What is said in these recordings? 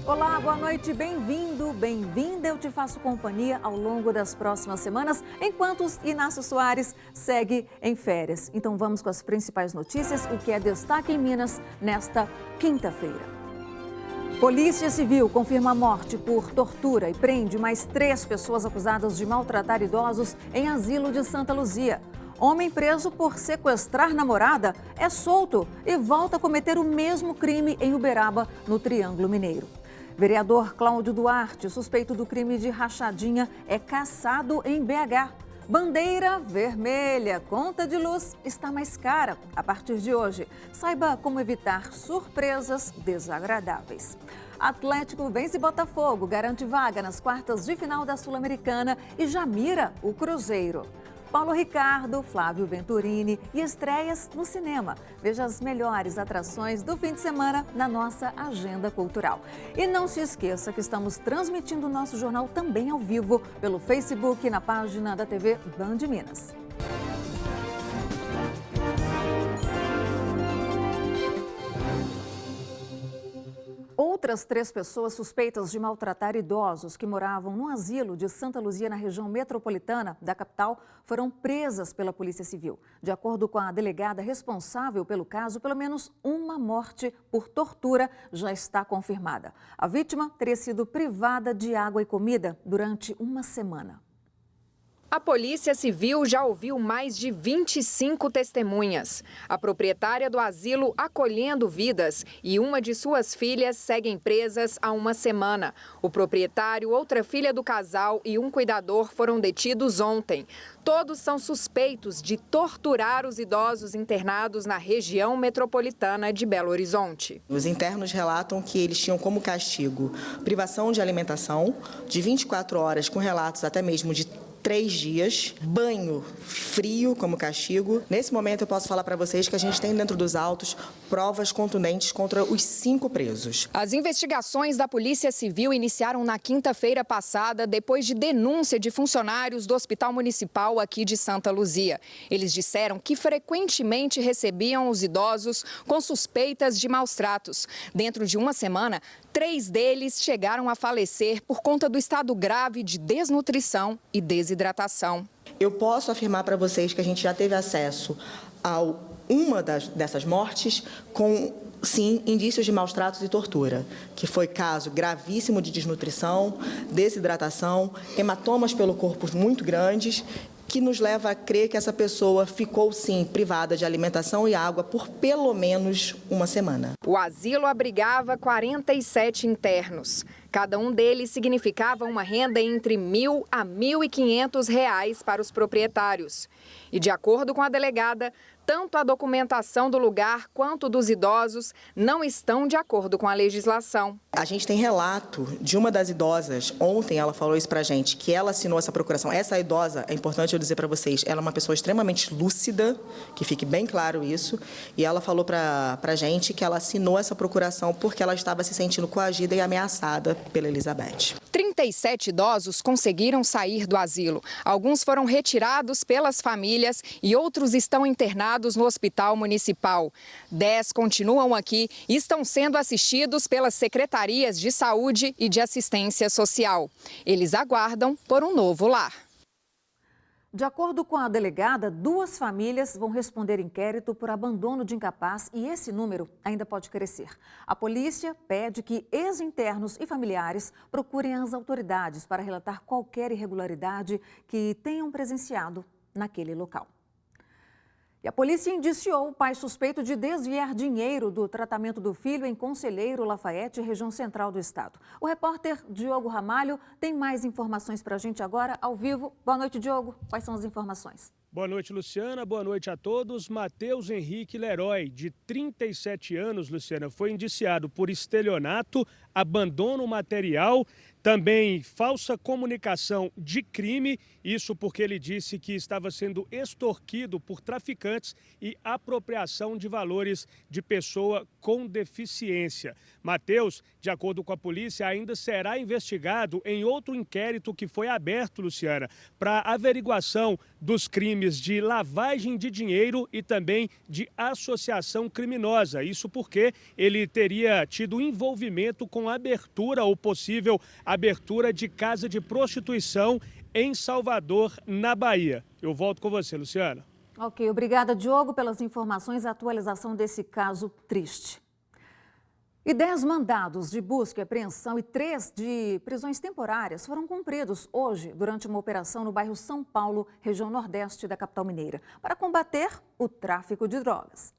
Olá, boa noite, bem-vindo, bem-vinda. Eu te faço companhia ao longo das próximas semanas, enquanto Inácio Soares segue em férias. Então vamos com as principais notícias, o que é destaque em Minas nesta quinta-feira. Polícia Civil confirma a morte por tortura e prende mais 3 pessoas acusadas de maltratar idosos em asilo de Santa Luzia. Homem preso por sequestrar namorada é solto e volta a cometer o mesmo crime em Uberaba, no Triângulo Mineiro. Vereador Cláudio Duarte, suspeito do crime de rachadinha, é caçado em BH. Bandeira vermelha, conta de luz está mais cara a partir de hoje. Saiba como evitar surpresas desagradáveis. Atlético vence Botafogo, garante vaga nas quartas de final da Sul-Americana e já mira o Cruzeiro. Paulo Ricardo, Flávio Venturini e estreias no cinema. Veja as melhores atrações do fim de semana na nossa agenda cultural. E não se esqueça que estamos transmitindo o nosso jornal também ao vivo pelo Facebook e na página da TV Band Minas. Outras 3 pessoas suspeitas de maltratar idosos que moravam num asilo de Santa Luzia, na região metropolitana da capital, foram presas pela Polícia Civil. De acordo com a delegada responsável pelo caso, pelo menos uma morte por tortura já está confirmada. A vítima teria sido privada de água e comida durante uma semana. A Polícia Civil já ouviu mais de 25 testemunhas. A proprietária do asilo Acolhendo Vidas e uma de suas filhas seguem presas há uma semana. O proprietário, outra filha do casal e um cuidador foram detidos ontem. Todos são suspeitos de torturar os idosos internados na região metropolitana de Belo Horizonte. Os internos relatam que eles tinham como castigo privação de alimentação de 24 horas, com relatos até mesmo de 3 dias, banho frio como castigo. Nesse momento eu posso falar para vocês que a gente tem dentro dos autos provas contundentes contra os 5 presos. As investigações da Polícia Civil iniciaram na quinta-feira passada, depois de denúncia de funcionários do Hospital Municipal aqui de Santa Luzia. Eles disseram que frequentemente recebiam os idosos com suspeitas de maus tratos. Dentro de uma semana, 3 deles chegaram a falecer por conta do estado grave de desnutrição e desidratação. Eu posso afirmar para vocês que a gente já teve acesso a uma dessas mortes com, sim, indícios de maus tratos e tortura, que foi caso gravíssimo de desnutrição, desidratação, hematomas pelo corpo muito grandes, que nos leva a crer que essa pessoa ficou, sim, privada de alimentação e água por pelo menos uma semana. O asilo abrigava 47 internos. Cada um deles significava uma renda entre R$1.000 a R$1.500 para os proprietários. E, de acordo com a delegada, tanto a documentação do lugar quanto dos idosos não estão de acordo com a legislação. A gente tem relato de uma das idosas, ontem ela falou isso pra gente, que ela assinou essa procuração. Essa idosa, é importante eu dizer para vocês, ela é uma pessoa extremamente lúcida, que fique bem claro isso, e ela falou pra gente que ela assinou essa procuração porque ela estava se sentindo coagida e ameaçada pela Elizabeth. 37 idosos conseguiram sair do asilo. Alguns foram retirados pelas famílias e outros estão internados no Hospital Municipal. 10 continuam aqui e estão sendo assistidos pelas secretarias de saúde e de assistência social. Eles aguardam por um novo lar. De acordo com a delegada, 2 famílias vão responder inquérito por abandono de incapaz e esse número ainda pode crescer. A polícia pede que ex-internos e familiares procurem as autoridades para relatar qualquer irregularidade que tenham presenciado naquele local. E a polícia indiciou o pai suspeito de desviar dinheiro do tratamento do filho em Conselheiro Lafayette, região central do estado. O repórter Diogo Ramalho tem mais informações para a gente agora, ao vivo. Boa noite, Diogo. Quais são as informações? Boa noite, Luciana. Boa noite a todos. Matheus Henrique Leroy, de 37 anos, Luciana, foi indiciado por estelionato, abandono material, também falsa comunicação de crime, isso porque ele disse que estava sendo extorquido por traficantes e apropriação de valores de pessoa com deficiência. Matheus, de acordo com a polícia, ainda será investigado em outro inquérito que foi aberto, Luciana, para averiguação dos crimes de lavagem de dinheiro e também de associação criminosa. Isso porque ele teria tido envolvimento com com abertura ou possível abertura de casa de prostituição em Salvador, na Bahia. Eu volto com você, Luciana. Ok, obrigada, Diogo, pelas informações e atualização desse caso triste. E 10 mandados de busca e apreensão e 3 de prisões temporárias foram cumpridos hoje durante uma operação no bairro São Paulo, região nordeste da capital mineira, para combater o tráfico de drogas.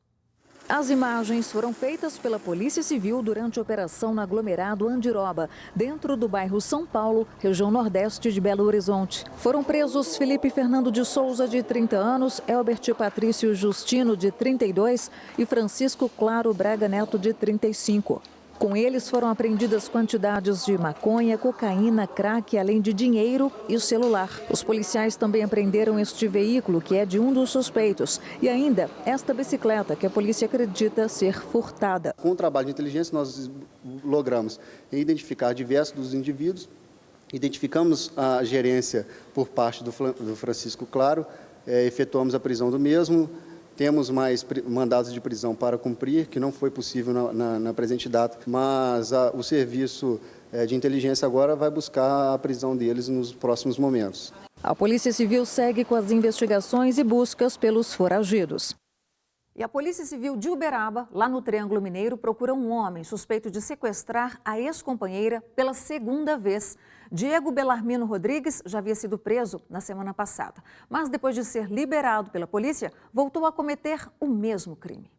As imagens foram feitas pela Polícia Civil durante a operação no aglomerado Andiroba, dentro do bairro São Paulo, região nordeste de Belo Horizonte. Foram presos Felipe Fernando de Souza, de 30 anos, Elbert Patrício Justino, de 32 e Francisco Claro Braga Neto, de 35. Com eles foram apreendidas quantidades de maconha, cocaína, crack, além de dinheiro e celular. Os policiais também apreenderam este veículo, que é de um dos suspeitos, e ainda esta bicicleta, que a polícia acredita ser furtada. Com o trabalho de inteligência, nós logramos identificar diversos dos indivíduos, identificamos a gerência por parte do Francisco Claro, efetuamos a prisão do mesmo. Temos mais mandados de prisão para cumprir, que não foi possível na presente data, mas o serviço de inteligência agora vai buscar a prisão deles nos próximos momentos. A Polícia Civil segue com as investigações e buscas pelos foragidos. E a Polícia Civil de Uberaba, lá no Triângulo Mineiro, procura um homem suspeito de sequestrar a ex-companheira pela segunda vez. Diego Belarmino Rodrigues já havia sido preso na semana passada, mas depois de ser liberado pela polícia, voltou a cometer o mesmo crime.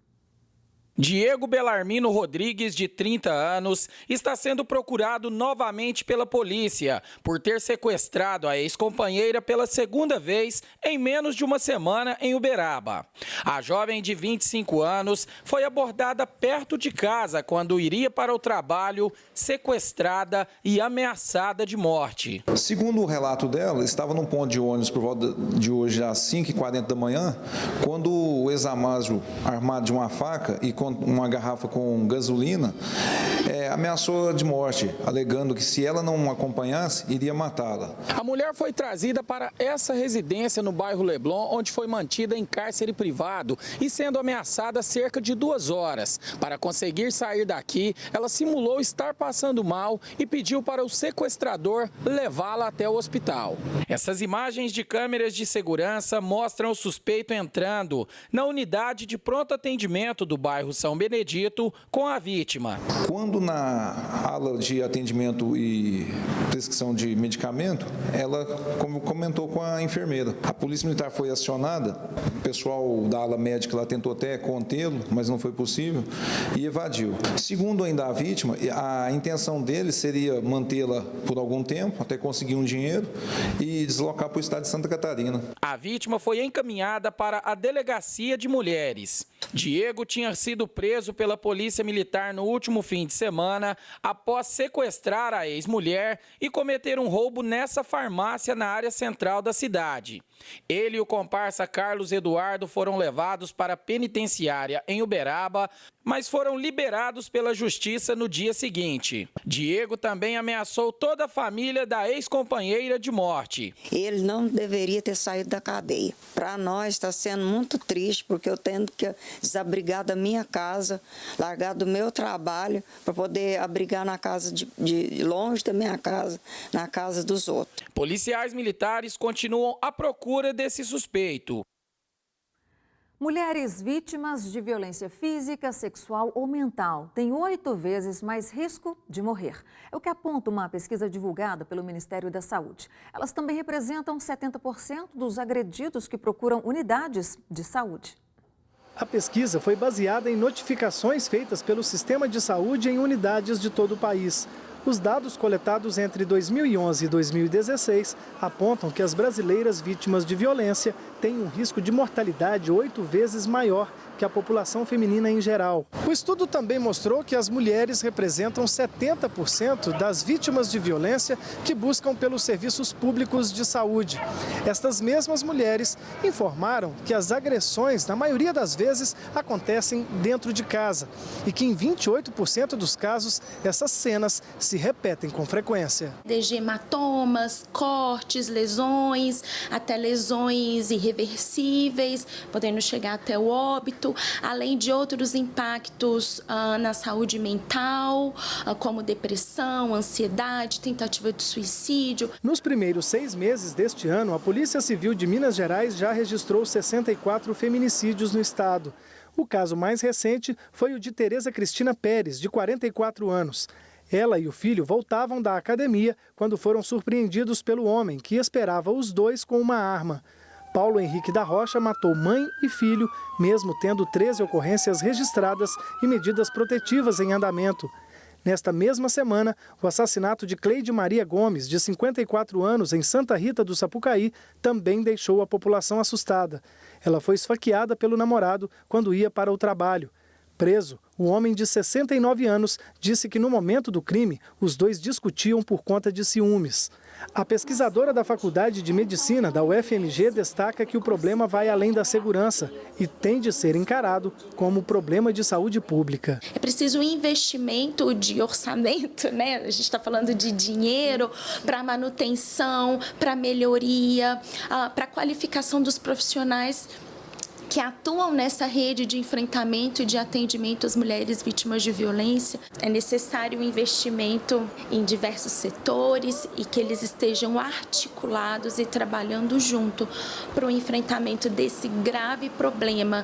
Diego Belarmino Rodrigues, de 30 anos, está sendo procurado novamente pela polícia por ter sequestrado a ex-companheira pela segunda vez em menos de uma semana em Uberaba. A jovem de 25 anos foi abordada perto de casa quando iria para o trabalho, sequestrada e ameaçada de morte. Segundo o relato dela, estava num ponto de ônibus por volta de hoje às 5h40 da manhã, quando o ex-amásio, armado de uma faca e com uma garrafa com gasolina, ameaçou de morte, alegando que se ela não acompanhasse, iria matá-la. A mulher foi trazida para essa residência no bairro Leblon, onde foi mantida em cárcere privado e sendo ameaçada cerca de 2 horas. Para conseguir sair daqui, ela simulou estar passando mal e pediu para o sequestrador levá-la até o hospital. Essas imagens de câmeras de segurança mostram o suspeito entrando na unidade de pronto atendimento do bairro São Benedito com a vítima. Quando na ala de atendimento e prescrição de medicamento, ela comentou com a enfermeira. A polícia militar foi acionada, o pessoal da ala médica lá tentou até contê-lo, mas não foi possível, e evadiu. Segundo ainda a vítima, a intenção dele seria mantê-la por algum tempo, até conseguir um dinheiro e deslocar para o estado de Santa Catarina. A vítima foi encaminhada para a Delegacia de Mulheres. Diego tinha sido preso pela Polícia Militar no último fim de semana após sequestrar a ex-mulher e cometer um roubo nessa farmácia na área central da cidade. Ele e o comparsa Carlos Eduardo foram levados para a penitenciária em Uberaba, mas foram liberados pela justiça no dia seguinte. Diego também ameaçou toda a família da ex-companheira de morte. Ele não deveria ter saído da cadeia. Para nós está sendo muito triste, porque eu tenho que desabrigar da minha casa, largar do meu trabalho para poder abrigar na casa de longe da minha casa, na casa dos outros. Policiais militares continuam à procura desse suspeito. Mulheres vítimas de violência física, sexual ou mental têm 8 vezes mais risco de morrer. É o que aponta uma pesquisa divulgada pelo Ministério da Saúde. Elas também representam 70% dos agredidos que procuram unidades de saúde. A pesquisa foi baseada em notificações feitas pelo Sistema de Saúde em unidades de todo o país. Os dados coletados entre 2011 e 2016 apontam que as brasileiras vítimas de violência têm um risco de mortalidade 8 vezes maior que a população feminina em geral. O estudo também mostrou que as mulheres representam 70% das vítimas de violência que buscam pelos serviços públicos de saúde. Estas mesmas mulheres informaram que as agressões, na maioria das vezes, acontecem dentro de casa e que em 28% dos casos essas cenas se repetem com frequência. Desde hematomas, cortes, lesões, até lesões irreversíveis, irreversíveis, podendo chegar até o óbito, além de outros impactos na saúde mental, como depressão, ansiedade, tentativa de suicídio. Nos primeiros 6 meses deste ano, a Polícia Civil de Minas Gerais já registrou 64 feminicídios no estado. O caso mais recente foi o de Tereza Cristina Pérez, de 44 anos. Ela e o filho voltavam da academia quando foram surpreendidos pelo homem, que esperava os dois com uma arma. Paulo Henrique da Rocha matou mãe e filho, mesmo tendo 13 ocorrências registradas e medidas protetivas em andamento. Nesta mesma semana, o assassinato de Cleide Maria Gomes, de 54 anos, em Santa Rita do Sapucaí, também deixou a população assustada. Ela foi esfaqueada pelo namorado quando ia para o trabalho. Preso, o homem de 69 anos disse que no momento do crime, os dois discutiam por conta de ciúmes. A pesquisadora da Faculdade de Medicina da UFMG destaca que o problema vai além da segurança e tem de ser encarado como problema de saúde pública. É preciso um investimento de orçamento, né? A gente está falando de dinheiro para manutenção, para melhoria, para qualificação dos profissionais que atuam nessa rede de enfrentamento e de atendimento às mulheres vítimas de violência. É necessário um investimento em diversos setores e que eles estejam articulados e trabalhando junto para o enfrentamento desse grave problema.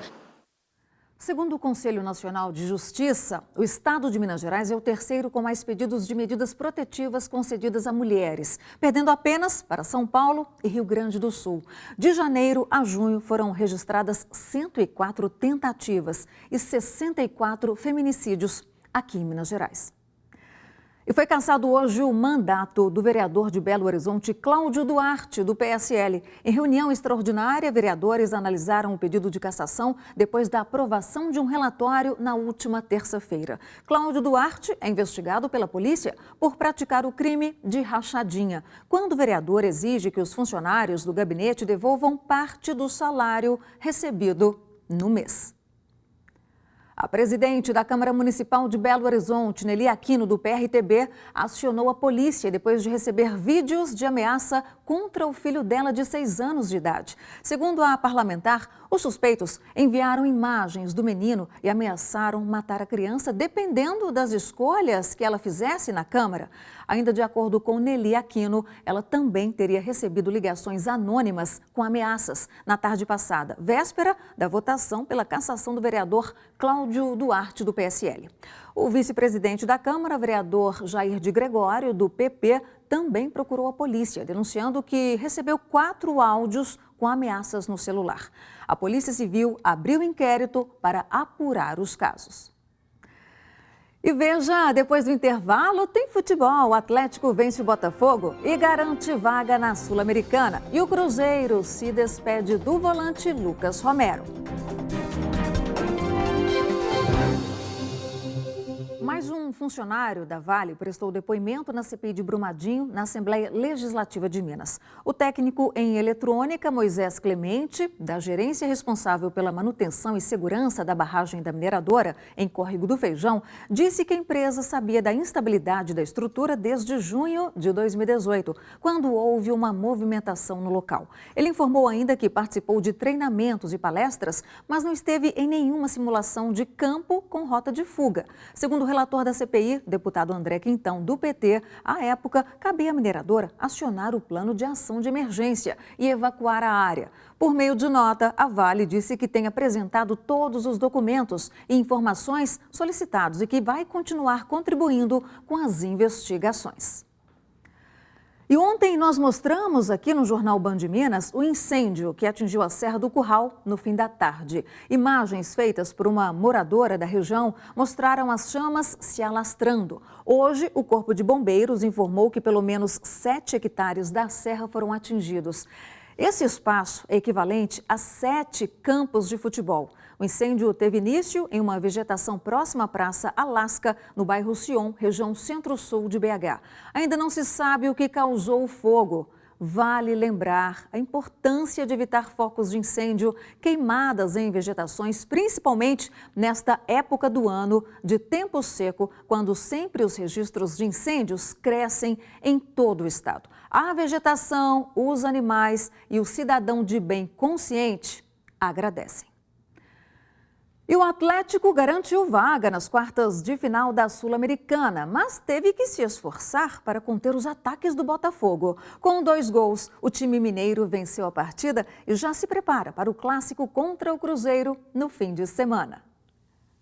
Segundo o Conselho Nacional de Justiça, o estado de Minas Gerais é o terceiro com mais pedidos de medidas protetivas concedidas a mulheres, perdendo apenas para São Paulo e Rio Grande do Sul. De janeiro a junho foram registradas 104 tentativas e 64 feminicídios aqui em Minas Gerais. E foi cassado hoje o mandato do vereador de Belo Horizonte, Cláudio Duarte, do PSL. Em reunião extraordinária, vereadores analisaram o pedido de cassação depois da aprovação de um relatório na última terça-feira. Cláudio Duarte é investigado pela polícia por praticar o crime de rachadinha, quando o vereador exige que os funcionários do gabinete devolvam parte do salário recebido no mês. A presidente da Câmara Municipal de Belo Horizonte, Nelly Aquino, do PRTB, acionou a polícia depois de receber vídeos de ameaça contra o filho dela de 6 anos de idade. Segundo a parlamentar, os suspeitos enviaram imagens do menino e ameaçaram matar a criança dependendo das escolhas que ela fizesse na Câmara. Ainda de acordo com Nelly Aquino, ela também teria recebido ligações anônimas com ameaças na tarde passada, véspera da votação pela cassação do vereador Cláudio Duarte, do PSL. O vice-presidente da Câmara, vereador Jair de Gregório, do PP, também procurou a polícia, denunciando que recebeu 4 áudios com ameaças no celular. A Polícia Civil abriu inquérito para apurar os casos. E veja, depois do intervalo, tem futebol. O Atlético vence o Botafogo e garante vaga na Sul-Americana. E o Cruzeiro se despede do volante Lucas Romero. Mais um funcionário da Vale prestou depoimento na CPI de Brumadinho, na Assembleia Legislativa de Minas. O técnico em eletrônica, Moisés Clemente, da gerência responsável pela manutenção e segurança da barragem da mineradora, em Córrego do Feijão, disse que a empresa sabia da instabilidade da estrutura desde junho de 2018, quando houve uma movimentação no local. Ele informou ainda que participou de treinamentos e palestras, mas não esteve em nenhuma simulação de campo com rota de fuga. Segundo o relator da CPI, deputado André Quintão, do PT, à época, cabia à mineradora acionar o plano de ação de emergência e evacuar a área. Por meio de nota, a Vale disse que tem apresentado todos os documentos e informações solicitados e que vai continuar contribuindo com as investigações. E ontem nós mostramos aqui no Jornal Band Minas o incêndio que atingiu a Serra do Curral no fim da tarde. Imagens feitas por uma moradora da região mostraram as chamas se alastrando. Hoje, o Corpo de Bombeiros informou que pelo menos 7 hectares da serra foram atingidos. Esse espaço é equivalente a 7 campos de futebol. O incêndio teve início em uma vegetação próxima à Praça Alasca, no bairro Sion, região centro-sul de BH. Ainda não se sabe o que causou o fogo. Vale lembrar a importância de evitar focos de incêndio, queimadas em vegetações, principalmente nesta época do ano de tempo seco, quando sempre os registros de incêndios crescem em todo o estado. A vegetação, os animais e o cidadão de bem consciente agradecem. E o Atlético garantiu vaga nas quartas de final da Sul-Americana, mas teve que se esforçar para conter os ataques do Botafogo. Com 2 gols, o time mineiro venceu a partida e já se prepara para o clássico contra o Cruzeiro no fim de semana.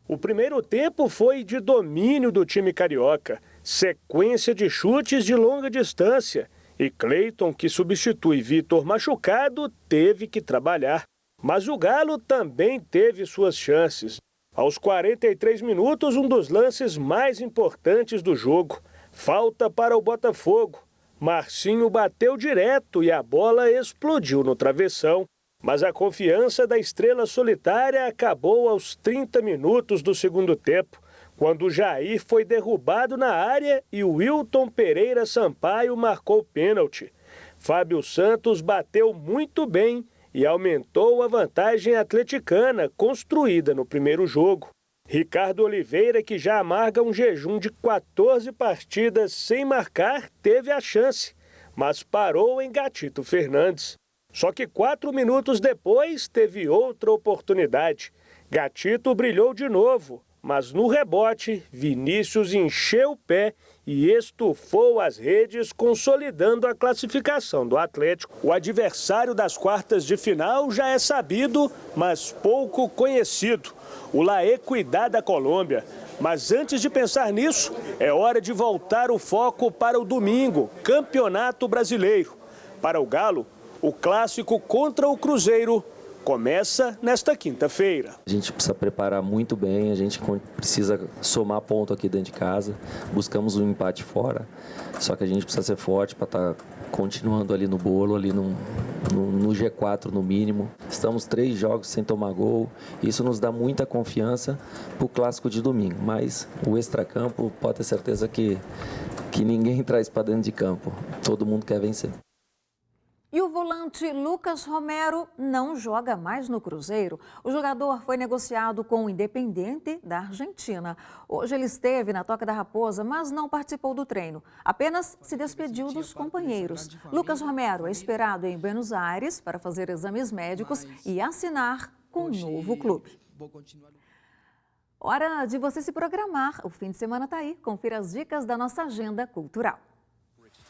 O primeiro tempo foi de domínio do time carioca, sequência de chutes de longa distância. E Cleiton, que substitui Vitor machucado, teve que trabalhar. Mas o Galo também teve suas chances. Aos 43 minutos, um dos lances mais importantes do jogo. Falta para o Botafogo. Marcinho bateu direto e a bola explodiu no travessão. Mas a confiança da estrela solitária acabou aos 30 minutos do segundo tempo, quando o Jair foi derrubado na área e o Wilton Pereira Sampaio marcou pênalti. Fábio Santos bateu muito bem e aumentou a vantagem atleticana construída no primeiro jogo. Ricardo Oliveira, que já amarga um jejum de 14 partidas sem marcar, teve a chance, mas parou em Gatito Fernandes. Só que 4 minutos depois teve outra oportunidade. Gatito brilhou de novo, mas no rebote, Vinícius encheu o pé e estufou as redes, consolidando a classificação do Atlético. O adversário das quartas de final já é sabido, mas pouco conhecido. O La Equidad da Colômbia. Mas antes de pensar nisso, é hora de voltar o foco para o domingo, Campeonato Brasileiro. Para o Galo, o clássico contra o Cruzeiro começa nesta quinta-feira. A gente precisa preparar muito bem, a gente precisa somar ponto aqui dentro de casa. Buscamos um empate fora, só que a gente precisa ser forte para estar continuando ali no bolo, ali no G4 no mínimo. Estamos 3 jogos sem tomar gol, isso nos dá muita confiança para o clássico de domingo, mas o extracampo pode ter certeza que ninguém traz para dentro de campo, todo mundo quer vencer. E o volante Lucas Romero não joga mais no Cruzeiro. O jogador foi negociado com o Independiente da Argentina. Hoje ele esteve na Toca da Raposa, mas não participou do treino. Apenas se despediu dos companheiros. Lucas Romero é esperado em Buenos Aires para fazer exames médicos e assinar com um novo clube. Hora de você se programar. O fim de semana está aí. Confira as dicas da nossa agenda cultural.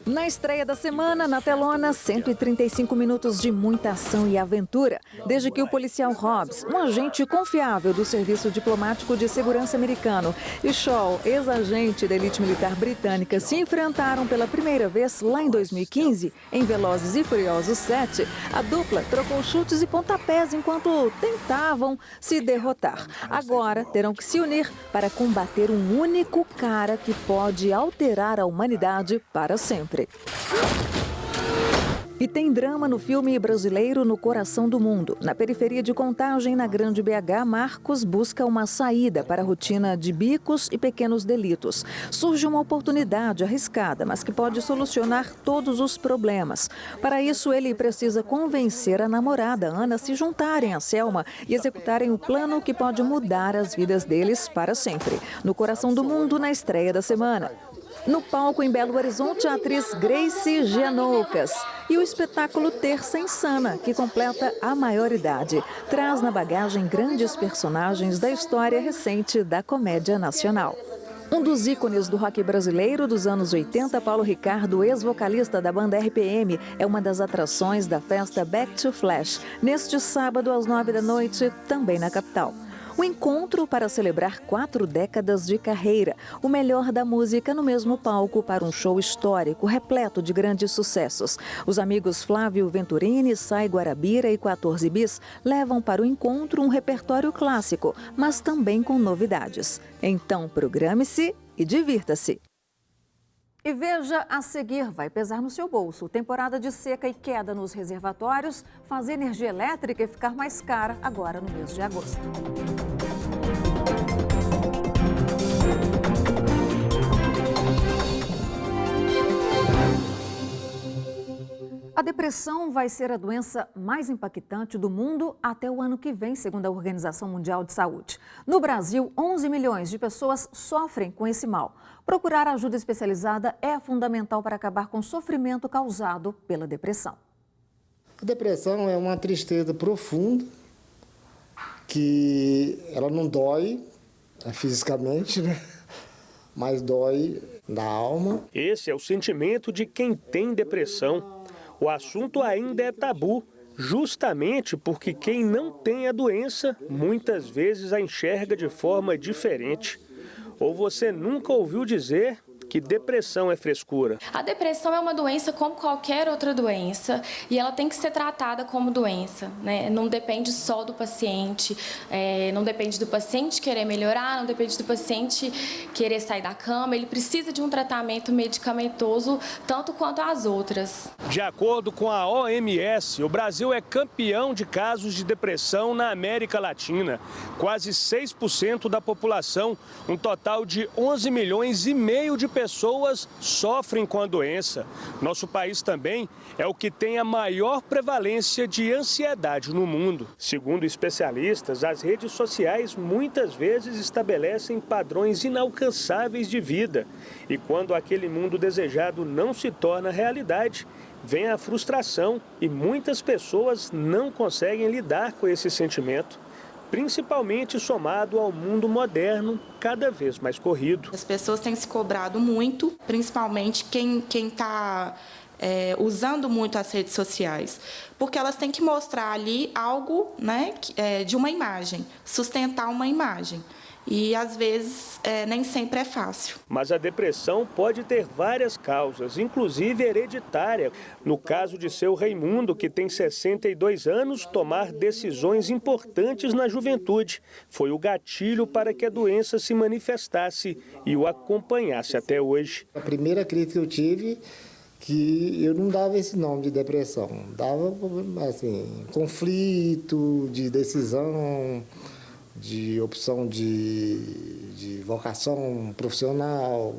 Na estreia da semana, na telona, 135 minutos de muita ação e aventura. Desde que o policial Hobbs, um agente confiável do Serviço Diplomático de Segurança americano, e Shaw, ex-agente da elite militar britânica, se enfrentaram pela primeira vez lá em 2015, em Velozes e Furiosos 7, a dupla trocou chutes e pontapés enquanto tentavam se derrotar. Agora terão que se unir para combater um único cara que pode alterar a humanidade para sempre. E tem drama no filme brasileiro No Coração do Mundo. Na periferia de Contagem, na Grande BH, Marcos busca uma saída para a rotina de bicos e pequenos delitos. Surge uma oportunidade arriscada, mas que pode solucionar todos os problemas. Para isso, ele precisa convencer a namorada, Ana, a se juntarem a Selma e executarem o plano que pode mudar as vidas deles para sempre. No Coração do Mundo, na estreia da semana. No palco em Belo Horizonte, a atriz Grace Gianoucas e o espetáculo Terça Insana, que completa a maioridade. Traz na bagagem grandes personagens da história recente da comédia nacional. Um dos ícones do rock brasileiro dos anos 80, Paulo Ricardo, ex-vocalista da banda RPM, é uma das atrações da festa Back to Flash, neste sábado às 9 da noite, também na capital. Um encontro para celebrar 4 décadas de carreira, o melhor da música no mesmo palco para um show histórico, repleto de grandes sucessos. Os amigos Flávio Venturini, Sai Guarabira e 14 Bis levam para o encontro um repertório clássico, mas também com novidades. Então, programe-se e divirta-se. E veja a seguir, vai pesar no seu bolso. Temporada de seca e queda nos reservatórios faz energia elétrica ficar mais cara agora no mês de agosto. A depressão vai ser a doença mais impactante do mundo até o ano que vem, segundo a Organização Mundial de Saúde. No Brasil, 11 milhões de pessoas sofrem com esse mal. Procurar ajuda especializada é fundamental para acabar com o sofrimento causado pela depressão. A depressão é uma tristeza profunda, que ela não dói fisicamente, né? Mas dói na alma. Esse é o sentimento de quem tem depressão. O assunto ainda é tabu, justamente porque quem não tem a doença muitas vezes a enxerga de forma diferente. Ou você nunca ouviu dizer que depressão é frescura? A depressão é uma doença como qualquer outra doença e ela tem que ser tratada como doença, né? Não depende só do paciente, não depende do paciente querer melhorar, não depende do paciente querer sair da cama. Ele precisa de um tratamento medicamentoso tanto quanto as outras. De acordo com a OMS, o Brasil é campeão de casos de depressão na América Latina. Quase 6% da população, um total de 11 milhões e meio de pessoas sofrem com a doença. Nosso país também é o que tem a maior prevalência de ansiedade no mundo. Segundo especialistas, as redes sociais muitas vezes estabelecem padrões inalcançáveis de vida. E quando aquele mundo desejado não se torna realidade, vem a frustração e muitas pessoas não conseguem lidar com esse sentimento, principalmente somado ao mundo moderno cada vez mais corrido. As pessoas têm se cobrado muito, principalmente quem está usando muito as redes sociais, porque elas têm que mostrar ali algo, né, de uma imagem, sustentar uma imagem. E, às vezes, nem sempre é fácil. Mas a depressão pode ter várias causas, inclusive hereditária. No caso de seu Raimundo, que tem 62 anos, tomar decisões importantes na juventude foi o gatilho para que a doença se manifestasse e o acompanhasse até hoje. A primeira crise que eu tive, que eu não dava esse nome de depressão. Dava, assim, conflito, de decisão, de opção de vocação profissional,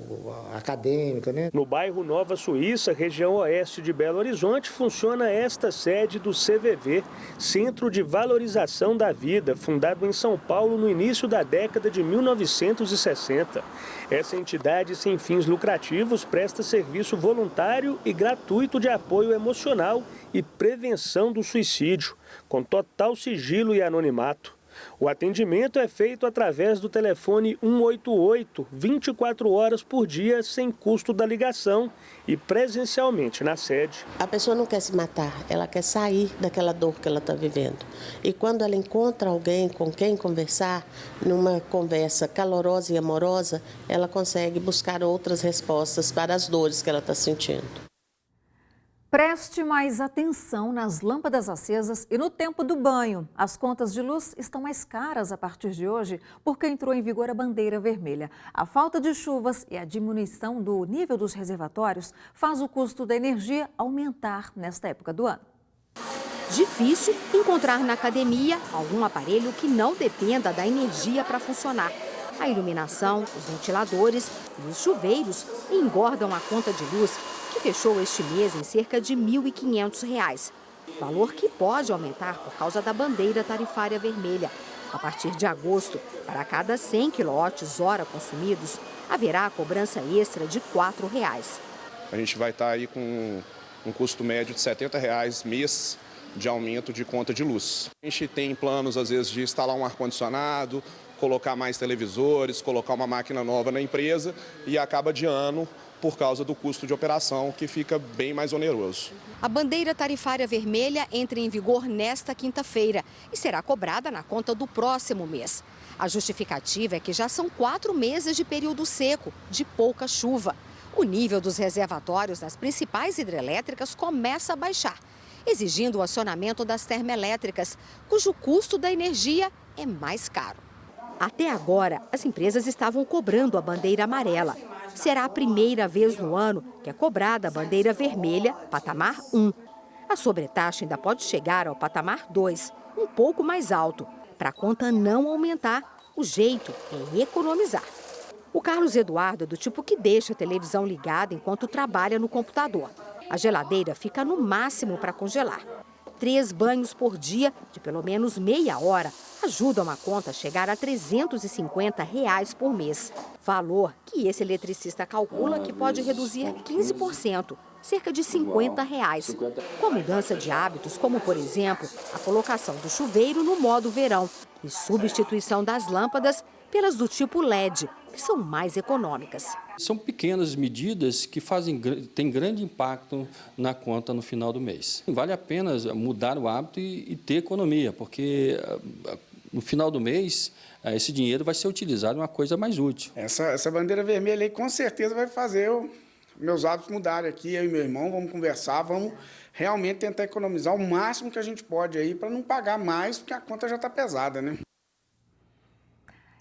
acadêmica, né? No bairro Nova Suíça, região oeste de Belo Horizonte, funciona esta sede do CVV, Centro de Valorização da Vida, fundado em São Paulo no início da década de 1960. Essa entidade sem fins lucrativos presta serviço voluntário e gratuito de apoio emocional e prevenção do suicídio, com total sigilo e anonimato. O atendimento é feito através do telefone 188, 24 horas por dia, sem custo da ligação e presencialmente na sede. A pessoa não quer se matar, ela quer sair daquela dor que ela está vivendo. E quando ela encontra alguém com quem conversar, numa conversa calorosa e amorosa, ela consegue buscar outras respostas para as dores que ela está sentindo. Preste mais atenção nas lâmpadas acesas e no tempo do banho. As contas de luz estão mais caras a partir de hoje porque entrou em vigor a bandeira vermelha. A falta de chuvas e a diminuição do nível dos reservatórios faz o custo da energia aumentar nesta época do ano. Difícil encontrar na academia algum aparelho que não dependa da energia para funcionar. A iluminação, os ventiladores e os chuveiros engordam a conta de luz, que fechou este mês em cerca de R$ 1.500, valor que pode aumentar por causa da bandeira tarifária vermelha. A partir de agosto, para cada 100 kWh consumidos, haverá a cobrança extra de R$ 4. A gente vai estar aí com um custo médio de R$ 70 mês de aumento de conta de luz. A gente tem planos, às vezes, de instalar um ar-condicionado, colocar mais televisores, colocar uma máquina nova na empresa e acaba de ano por causa do custo de operação, que fica bem mais oneroso. A bandeira tarifária vermelha entra em vigor nesta quinta-feira e será cobrada na conta do próximo mês. A justificativa é que já são 4 meses de período seco, de pouca chuva. O nível dos reservatórios das principais hidrelétricas começa a baixar, exigindo o acionamento das termoelétricas, cujo custo da energia é mais caro. Até agora, as empresas estavam cobrando a bandeira amarela. Será a primeira vez no ano que é cobrada a bandeira vermelha, patamar 1. A sobretaxa ainda pode chegar ao patamar 2, um pouco mais alto. Para a conta não aumentar, o jeito é economizar. O Carlos Eduardo é do tipo que deixa a televisão ligada enquanto trabalha no computador. A geladeira fica no máximo para congelar. 3 banhos por dia, de pelo menos meia hora, ajudam a conta a chegar a R$ 350 por mês. Valor que esse eletricista calcula que pode reduzir 15%, cerca de R$ 50. Com a mudança de hábitos, como por exemplo, a colocação do chuveiro no modo verão e substituição das lâmpadas pelas do tipo LED, que são mais econômicas. São pequenas medidas que têm grande impacto na conta no final do mês. Vale a pena mudar o hábito e ter economia, porque no final do mês esse dinheiro vai ser utilizado em uma coisa mais útil. Essa bandeira vermelha aí com certeza vai fazer meus hábitos mudarem aqui. Eu e meu irmão vamos conversar, vamos realmente tentar economizar o máximo que a gente pode aí para não pagar mais, porque a conta já está pesada, né?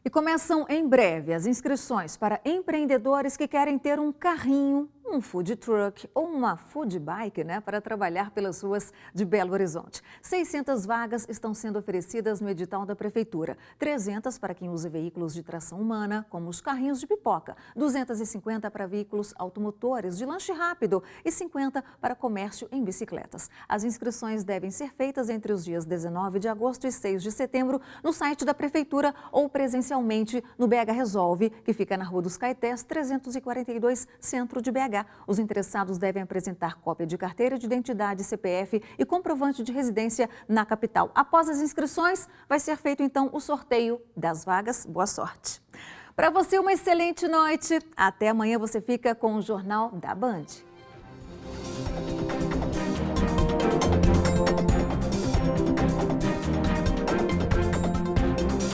E começam em breve as inscrições para empreendedores que querem ter um carrinho, um food truck ou uma food bike, para trabalhar pelas ruas de Belo Horizonte. 600 vagas estão sendo oferecidas no edital da Prefeitura. 300 para quem usa veículos de tração humana, como os carrinhos de pipoca. 250 para veículos automotores de lanche rápido e 50 para comércio em bicicletas. As inscrições devem ser feitas entre os dias 19 de agosto e 6 de setembro no site da Prefeitura ou presencialmente no BH Resolve, que fica na Rua dos Caetés, 342, centro de BH. Os interessados devem apresentar cópia de carteira de identidade, CPF e comprovante de residência na capital. Após as inscrições, vai ser feito então o sorteio das vagas. Boa sorte! Para você, uma excelente noite. Até amanhã você fica com o Jornal da Band.